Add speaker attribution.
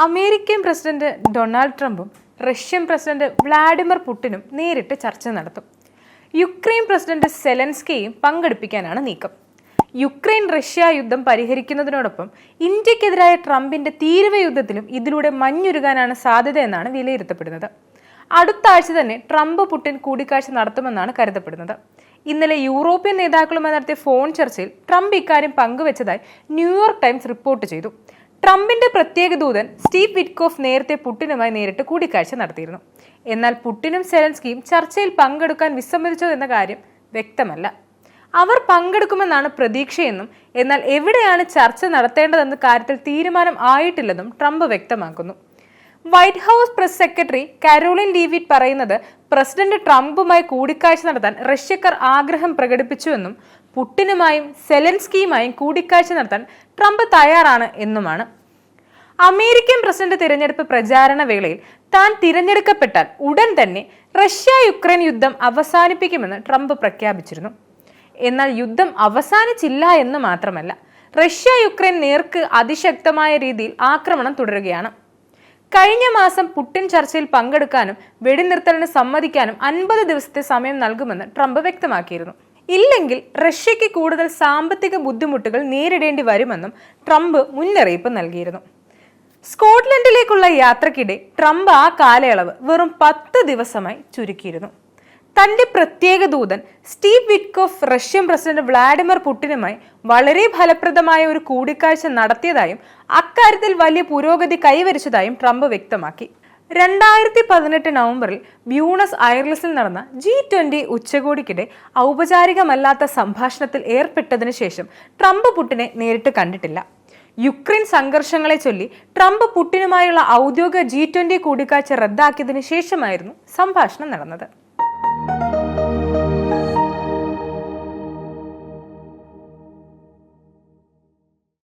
Speaker 1: American president Donald ട്രംപും Russian President Vladimir പുടിനും നേരിട്ട് ചർച്ച നടത്തും. യുക്രൈൻ പ്രസിഡന്റ് സെലൻസ്കിയെയും പങ്കെടുപ്പിക്കാനാണ് നീക്കം. യുക്രൈൻ റഷ്യ യുദ്ധം പരിഹരിക്കുന്നതിനോടൊപ്പം ഇന്ത്യക്കെതിരായ ട്രംപിന്റെ തീരുവ യുദ്ധത്തിലും ഇതിലൂടെ മഞ്ഞുരുകാനാണ് സാധ്യതയെന്നാണ് വിലയിരുത്തപ്പെടുന്നത്. അടുത്ത ആഴ്ച തന്നെ ട്രംപ് പുടിൻ കൂടിക്കാഴ്ച നടത്തുമെന്നാണ് കരുതപ്പെടുന്നത്. ഇന്നലെ യൂറോപ്യൻ നേതാക്കളുമായി നടത്തിയ ഫോൺ ചർച്ചയിൽ ട്രംപ് ഇക്കാര്യം പങ്കുവച്ചതായി ന്യൂയോർക്ക് ടൈംസ് റിപ്പോർട്ട് ചെയ്തു. ട്രംപിന്റെ പ്രത്യേക ദൂതൻ സ്റ്റീവ് വിറ്റ്കോഫ് നേരത്തെ പുടിനുമായി നേരിട്ട് കൂടിക്കാഴ്ച നടത്തിയിരുന്നു. എന്നാൽ പുടിനും സെലൻസ്കിയും ചർച്ചയിൽ പങ്കെടുക്കാൻ വിസമ്മതിച്ചോ എന്ന കാര്യം വ്യക്തമല്ല. അവർ പങ്കെടുക്കുമെന്നാണ് പ്രതീക്ഷയെന്നും എന്നാൽ എവിടെയാണ് ചർച്ച നടത്തേണ്ടതെന്ന കാര്യത്തിൽ തീരുമാനം ആയിട്ടില്ലെന്നും ട്രംപ് വ്യക്തമാക്കുന്നു. White house press secretary Caroline Leavitt പറയുന്നത് പ്രസിഡന്റ് ട്രംപുമായി കൂടിക്കാഴ്ച നടത്താൻ റഷ്യക്കാർ ആഗ്രഹം പ്രകടിപ്പിച്ചുവെന്നും പുടിനുമായും സെലൻസ്കിയുമായും കൂടിക്കാഴ്ച നടത്താൻ ട്രംപ് തയ്യാറാണ് എന്നുമാണ്. അമേരിക്കൻ പ്രസിഡന്റ് തിരഞ്ഞെടുപ്പ് പ്രചാരണ വേളയിൽ താൻ തിരഞ്ഞെടുക്കപ്പെട്ടാൽ ഉടൻ തന്നെ റഷ്യ യുക്രൈൻ യുദ്ധം അവസാനിപ്പിക്കുമെന്ന് ട്രംപ് പ്രഖ്യാപിച്ചിരുന്നു. എന്നാൽ യുദ്ധം അവസാനിച്ചില്ല എന്ന് മാത്രമല്ല, റഷ്യ യുക്രൈൻ നേർക്ക് അതിശക്തമായ രീതിയിൽ ആക്രമണം തുടരുകയാണ്. കഴിഞ്ഞ മാസം പുടിൻ ചർച്ചയിൽ പങ്കെടുക്കാനും വെടിനിർത്തലിന് സമ്മതിക്കാനും 50 ദിവസത്തെ സമയം നൽകുമെന്ന് ട്രംപ് വ്യക്തമാക്കിയിരുന്നു. ഇല്ലെങ്കിൽ റഷ്യയ്ക്ക് കൂടുതൽ സാമ്പത്തിക ബുദ്ധിമുട്ടുകൾ നേരിടേണ്ടി വരുമെന്നും ട്രംപ് മുന്നറിയിപ്പ് നൽകിയിരുന്നു. സ്കോട്ട്ലൻഡിലേക്കുള്ള യാത്രക്കിടെ ട്രംപ് ആ കാലയളവ് വെറും 10 ദിവസമായി ചുരുക്കിയിരുന്നു. തന്റെ പ്രത്യേക ദൂതൻ Steve Witkoff Russian President Vladimir പുടിനുമായി വളരെ ഫലപ്രദമായ ഒരു കൂടിക്കാഴ്ച നടത്തിയതായും അക്കാര്യത്തിൽ വലിയ പുരോഗതി കൈവരിച്ചതായും ട്രംപ് വ്യക്തമാക്കി. 2018 നവംബറിൽ ബ്യൂണസ് ഐറിസിൽ നടന്ന G20 ഉച്ചകോടിക്കിടെ ഔപചാരികമല്ലാത്ത സംഭാഷണത്തിൽ ഏർപ്പെട്ടതിനു ശേഷം ട്രംപ് പുടിനെ നേരിട്ട് കണ്ടിട്ടില്ല. യുക്രൈൻ സംഘർഷങ്ങളെ ചൊല്ലി ട്രംപ് പുടിനുമായുള്ള ഔദ്യോഗിക G20 കൂടിക്കാഴ്ച റദ്ദാക്കിയതിനു ശേഷമായിരുന്നു സംഭാഷണം നടന്നത്.